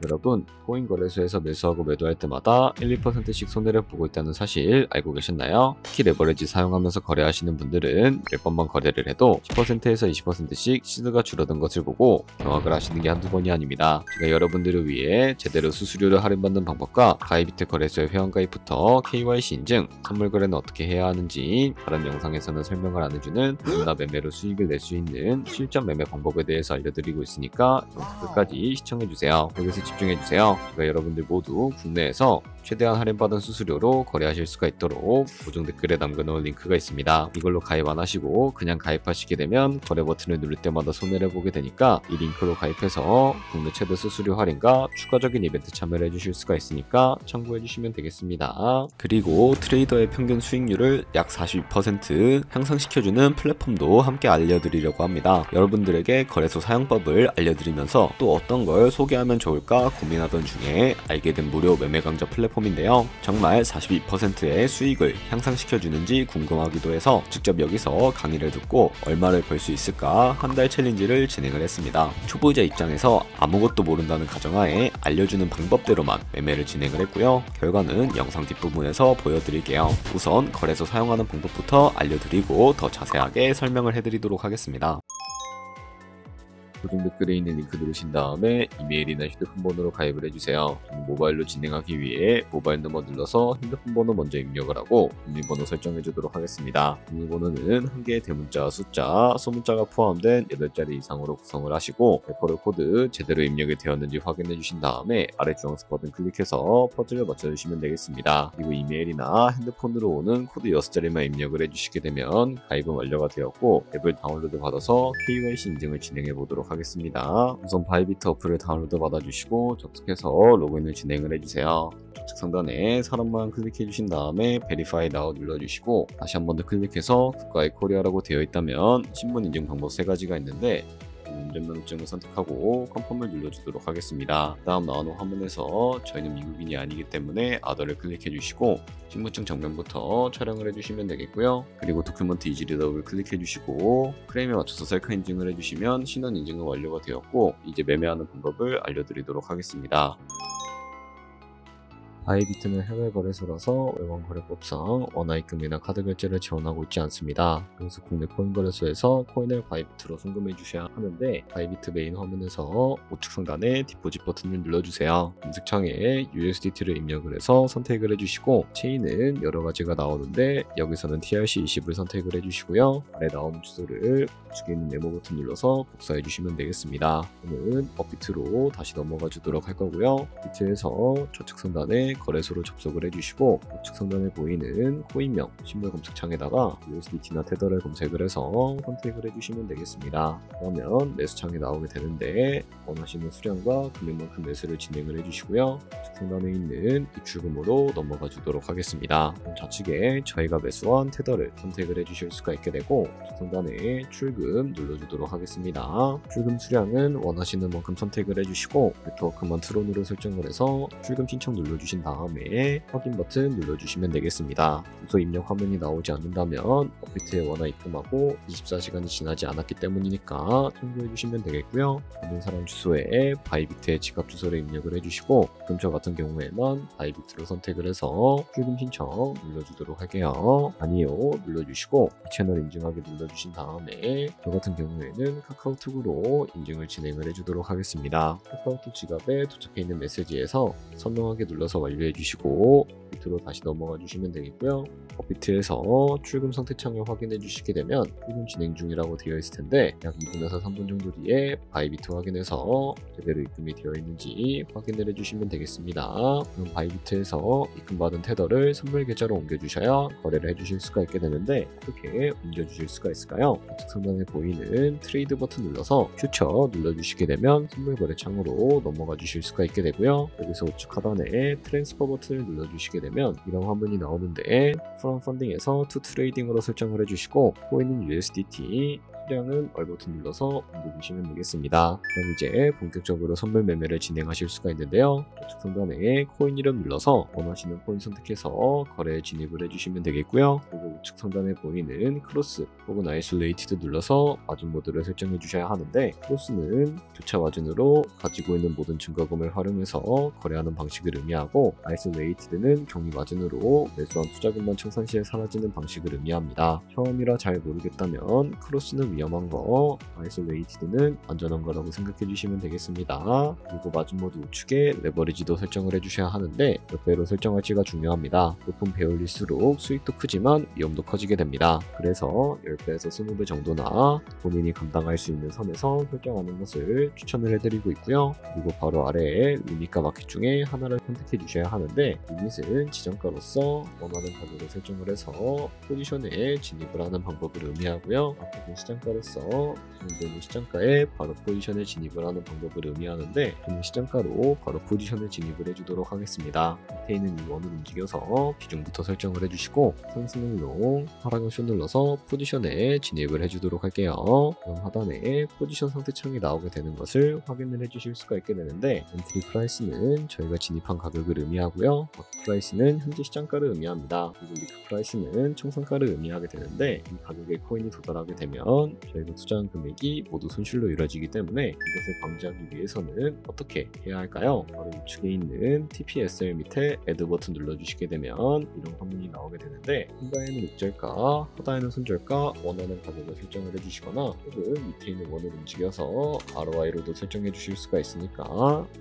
여러분, 코인 거래소에서 매수하고 매도할 때마다 1, 2%씩 손해를 보고 있다는 사실 알고 계셨나요? 특히 레버리지 사용하면서 거래하시는 분들은 몇 번만 거래를 해도 10%에서 20%씩 시드가 줄어든 것을 보고 경악을 하시는 게 한두 번이 아닙니다. 제가 여러분들을 위해 제대로 수수료를 할인받는 방법과 바이비트 거래소의 회원가입부터 KYC 인증, 선물 거래는 어떻게 해야 하는지 다른 영상에서는 설명을 안 해주는 누구나 매매로 수익을 낼 수 있는 실전 매매 방법에 대해서 알려드리고 있으니까 영상 끝까지 시청해주세요. 여기서 집중해주세요. 제가 여러분들 모두 국내에서 최대한 할인받은 수수료로 거래하실 수가 있도록 고정 댓글에 남겨놓은 링크가 있습니다. 이걸로 가입 안 하시고 그냥 가입하시게 되면 거래 버튼을 누를 때마다 손해를 보게 되니까 이 링크로 가입해서 국내 최대 수수료 할인과 추가적인 이벤트 참여를 해주실 수가 있으니까 참고해주시면 되겠습니다. 그리고 트레이더의 평균 수익률을 약 42% 향상시켜주는 플랫폼도 함께 알려드리려고 합니다. 여러분들에게 거래소 사용법을 알려드리면서 또 어떤 걸 소개하면 좋을까 고민하던 중에 알게 된 무료 매매 강좌 플랫폼인데요. 정말 42%의 수익을 향상시켜주는지 궁금하기도 해서 직접 여기서 강의를 듣고 얼마를 벌 수 있을까 한 달 챌린지를 진행을 했습니다. 초보자 입장에서 아무것도 모른다는 가정하에 알려주는 방법대로만 매매를 진행을 했고요. 결과는 영상 뒷부분에서 보여드릴게요. 우선 거래소 사용하는 방법부터 알려드리고 더 자세하게 설명을 해드리도록 하겠습니다. 고정 댓글에 있는 링크 누르신 다음에 이메일이나 휴대폰 번호로 가입을 해주세요. 모바일로 진행하기 위해 모바일 넘버 눌러서 핸드폰 번호 먼저 입력을 하고 비밀번호 설정해 주도록 하겠습니다. 비밀번호는 한 개의 대문자, 숫자, 소문자가 포함된 8자리 이상으로 구성을 하시고 레퍼럴 코드 제대로 입력이 되었는지 확인해 주신 다음에 아래 주황색 버튼 클릭해서 퍼즐을 맞춰주시면 되겠습니다. 그리고 이메일이나 핸드폰으로 오는 코드 6자리만 입력을 해주시게 되면 가입은 완료가 되었고 앱을 다운로드 받아서 KYC 인증을 진행해 보도록 하겠습니다. 우선 바이비트 어플을 다운로드 받아주시고 접속해서 로그인을 진행을 해주세요. 좌측 상단에 사람 모양 클릭해 주신 다음에 Verify Now 눌러주시고 다시 한 번 더 클릭해서 국가의 코리아라고 되어 있다면 신분 인증 방법 3가지가 있는데 운전면허증을 선택하고 컨펌을 눌러주도록 하겠습니다. 다음 나오는 화면에서 저희는 미국인이 아니기 때문에 아더를 클릭해 주시고 신분증 정면부터 촬영을 해주시면 되겠고요. 그리고 도큐먼트 이지리더블 클릭해 주시고 프레임에 맞춰서 셀카 인증을 해주시면 신원 인증은 완료가 되었고 이제 매매하는 방법을 알려드리도록 하겠습니다. 바이비트는 해외 거래소라서 외환 거래법상 원화입금이나 카드 결제를 지원하고 있지 않습니다. 그래서 국내 코인 거래소에서 코인을 바이비트로 송금해 주셔야 하는데 바이비트 메인 화면에서 우측 상단에 디포짓 버튼을 눌러주세요. 검색창에 USDT를 입력을 해서 선택을 해주시고 체인은 여러 가지가 나오는데 여기서는 TRC20을 선택을 해주시고요. 아래 나오는 주소를 우측에 있는 네모 버튼 눌러서 복사해 주시면 되겠습니다. 저는 업비트로 다시 넘어가 주도록 할 거고요. 비트에서 좌측 상단에 거래소로 접속을 해주시고 우측 상단에 보이는 코인명 신물 검색창에다가 USDT나 테더를 검색을 해서 선택을 해주시면 되겠습니다. 그러면 매수창에 나오게 되는데 원하시는 수량과 금액만큼 매수를 진행을 해주시고요. 우측 상단에 있는 입출금으로 넘어가 주도록 하겠습니다. 좌측에 저희가 매수한 테더를 선택을 해주실 수가 있게 되고 우측 상단에 출금 눌러주도록 하겠습니다. 출금 수량은 원하시는 만큼 선택을 해주시고 네트워크만 트론으로 설정을 해서 출금 신청 눌러주신 다음에 확인 버튼 눌러주시면 되겠습니다. 주소 입력 화면이 나오지 않는다면 업비트에 원화 입금하고 24시간이 지나지 않았기 때문이니까 참고해주시면 되겠고요. 받는 사람 주소에 바이비트의 지갑 주소를 입력을 해주시고 근처 같은 경우에만 바이비트로 선택을 해서 출금 신청 눌러주도록 할게요. 아니요 눌러주시고 채널 인증하기 눌러주신 다음에 저 같은 경우에는 카카오톡으로 인증을 진행을 해주도록 하겠습니다. 카카오톡 지갑에 도착해 있는 메시지에서 선명하게 눌러서 완료해 주시고 비트로 다시 넘어가 주시면 되겠고요. 업비트에서 출금 상태창을 확인해 주시게 되면 출금 진행 중이라고 되어 있을 텐데 약 2분에서 3분 정도 뒤에 바이비트 확인해서 제대로 입금이 되어 있는지 확인을 해주시면 되겠습니다. 그럼 바이비트에서 입금받은 테더를 선물 계좌로 옮겨주셔야 거래를 해주실 수가 있게 되는데 어떻게 옮겨주실 수가 있을까요? 좌측 상단에 보이는 트레이드 버튼 눌러서 퓨처 눌러주시게 되면 선물 거래 창으로 넘어가 주실 수가 있게 되고요. 여기서 우측 하단에 트랜스퍼 버튼을 눌러주시게 되면 이런 화면이 나오는데 프롬 펀딩에서 투 트레이딩으로 설정을 해주시고 코인은 USDT, 수량은 R 버튼 눌러서 옮겨주시면 되겠습니다. 그럼 이제 본격적으로 선물 매매를 진행하실 수가 있는데요. 좌측 상단에 코인 이름 눌러서 원하시는 코인 선택해서 거래에 진입을 해주시면 되겠고요. 그리고 우측 상단에 보이는 크로스 혹은 아이솔레이티드 눌러서 마진 모드를 설정해 주셔야 하는데, 크로스는 교차 마진으로 가지고 있는 모든 증거금을 활용해서 거래하는 방식을 의미하고, 아이솔레이티드는 종이 마진으로 매수한 투자금만 청산 시에 사라지는 방식을 의미합니다. 처음이라 잘 모르겠다면 크로스는 위험한 거, 아이솔레이티드는 안전한 거라고 생각해 주시면 되겠습니다. 그리고 마진 모드 우측에 레버리지도 설정을 해주셔야 하는데 몇 배로 설정할지가 중요합니다. 높은 배율일수록 수익도 크지만 위험도 커지게 됩니다. 그래서 10배에서 20배 정도나 본인이 감당할 수 있는 선에서 설정하는 것을 추천을 해드리고 있고요. 그리고 바로 아래에 리밋과 마켓 중에 하나를 선택해 주셔야 하는데, 리밋은 지정가로서 원하는 가격을 설정을 해서 포지션에 진입을 하는 방법을 의미하고요. 마켓은 시장가로서 진행되는 시장가에 바로 포지션에 진입을 하는 방법을 의미하는데, 저는 시장가로 바로 포지션에 진입을 해주도록 하겠습니다. 밑에 있는 이 원을 움직여서 비중부터 설정을 해주시고, 상승을로 하락을 슛 눌러서 포지션에 진입을 해주도록 할게요. 그럼 하단에 포지션 상태창이 나오게 되는 것을 확인을 해주실 수가 있게 되는데, 엔트리 프라이스는 저희가 진입한 가격을 의미하고요. 마켓 프라이스는 현재 시장가를 의미합니다. 그리고 리크 프라이스는 청산가를 의미하게 되는데, 이 가격에 코인이 도달하게 되면 저희가 투자한 금액이 모두 손실로 이루어지기 때문에 이것을 방지하기 위해서는 어떻게 해야 할까요? 바로 우측에 있는 TPSL 밑에 Add 버튼 눌러주시게 되면 이런 화면이 나오게 되는데, 상단에는 익절가, 하단에는 손절가, 원하는 가격을 설정을 해주시거나 혹은 밑에 있는 원을 움직여서 ROI로도 설정해 주실 수가 있으니까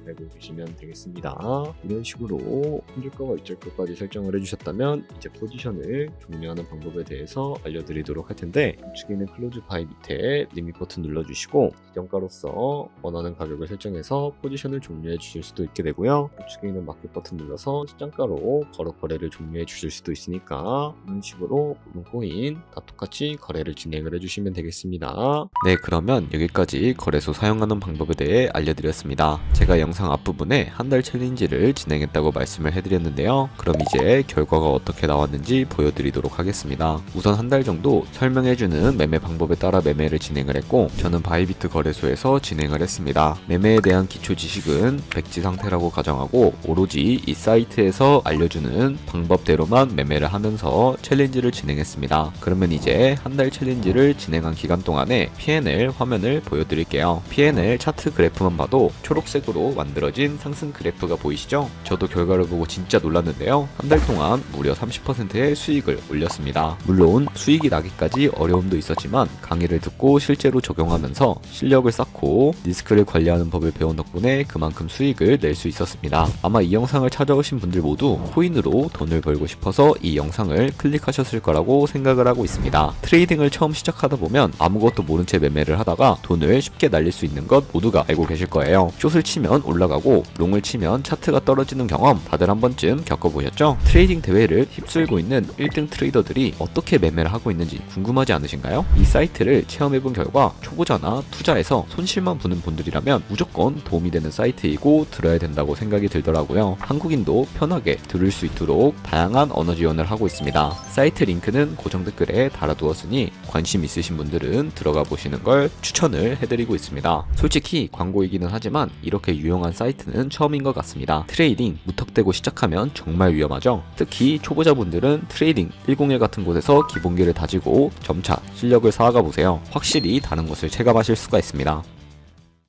알고 계시면 되겠습니다. 이런 식으로 손절가와 익절가까지 설정을 해주셨다면 이제 포지션을 종료하는 방법에 대해서 알려드리도록 할 텐데, 우측에 있는 클로즈 바이 밑에 리밋 버튼 눌러주시고 지정가로서 원하는 가격을 설정해서 포지션을 종료해 주실 수도 있게 되고요. 우측에 있는 마켓 버튼 눌러서 시장가로 바로 거래를 종료해 주실 수도 있으니까 이런 식으로 모든 코인 다 똑같이 거래를 진행을 해주시면 되겠습니다. 네, 그러면 여기까지 거래소 사용하는 방법에 대해 알려드렸습니다. 제가 영상 앞부분에 한 달 챌린지를 진행했다고 말씀을 해드렸는데요. 그럼 이제 결과가 어떻게 나왔는지 보여드리도록 하겠습니다. 우선 한 달 정도 설명해주는 매매 방법에 따라 매매를 진행을 했고, 저는 바이비트 거래소에서 진행을 했습니다. 매매에 대한 기초 지식은 백지 상태라고 가정하고 오로지 이 사이트에서 알려주는 방법대로만 매매를 하면서 챌린지를 진행했습니다. 그러면 이제 한 달 챌린지를 진행한 기간 동안에 P&L 화면을 보여드릴게요. P&L 차트 그래프만 봐도 초록색으로 만들어진 상승 그래프가 보이시죠? 저도 결과를 보고 진짜 놀랐는데요. 한 달 동안 무려 30%의 수익을 올렸습니다. 물론 수익이 나기까지 어려움도 있었지만 강의를 듣고 실제로 적용하면서 실력을 쌓고 리스크를 관리하는 법을 배운 덕분에 그만큼 수익을 낼 수 있었습니다. 아마 이 영상을 찾아오신 분들 모두 코인으로 돈을 벌고 싶어서 이 영상을 클릭하셨을 거라고 생각을 하고 있습니다. 트레이딩을 처음 시작하다 보면 아무것도 모른 채 매매를 하다가 돈을 쉽게 날릴 수 있는 것 모두가 알고 계실 거예요. 숏을 치면 올라가고 롱을 치면 차트가 떨어지는 경험 다들 한 번쯤 겪어보셨죠? 트레이딩 대회를 휩쓸고 있는 1등 트레이더들이 어떻게 매매를 하고 있는지 궁금하지 않으신가요? 이 사이트를 체험해본 결과 초보자나 투자에서 손실만 보는 분들이라면 무조건 도움이 되는 사이트이고 들어야 된다고 생각이 들더라고요. 한국인도 편하게 들을 수 있도록 다양한 언어 지원을 하고 있습니다. 사이트 링크는 고정 댓글에 달아두었으니 관심 있으신 분들은 들어가 보시는 걸 추천을 해드리고 있습니다. 솔직히 광고이기는 하지만 이렇게 유용한 사이트는 처음인 것 같습니다. 트레이딩 무턱대고 시작하면 정말 위험하죠. 특히 초보자분들은 트레이딩 101 같은 곳에서 기본기를 다지고 점차 실력을 쌓아가 보세요. 확실히 다른 것을 체감하실 수가 있습니다.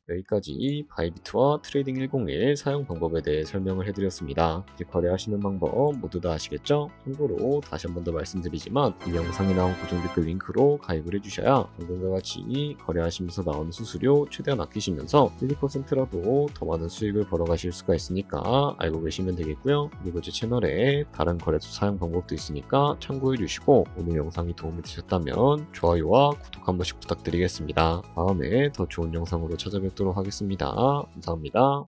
여기까지 바이비트와 트레이딩 101 사용 방법에 대해 설명을 해드렸습니다. 이제 거래하시는 방법 모두 다 아시겠죠? 참고로 다시 한 번 더 말씀드리지만 이 영상에 나온 고정 댓글 링크로 가입을 해주셔야 방금과 같이 거래하시면서 나오는 수수료 최대한 아끼시면서 1~2%라도 더 많은 수익을 벌어가실 수가 있으니까 알고 계시면 되겠고요. 그리고 제 채널에 다른 거래소 사용 방법도 있으니까 참고해 주시고, 오늘 영상이 도움이 되셨다면 좋아요와 구독 한 번씩 부탁드리겠습니다. 다음에 더 좋은 영상으로 찾아뵙도록 하겠습니다. 감사합니다.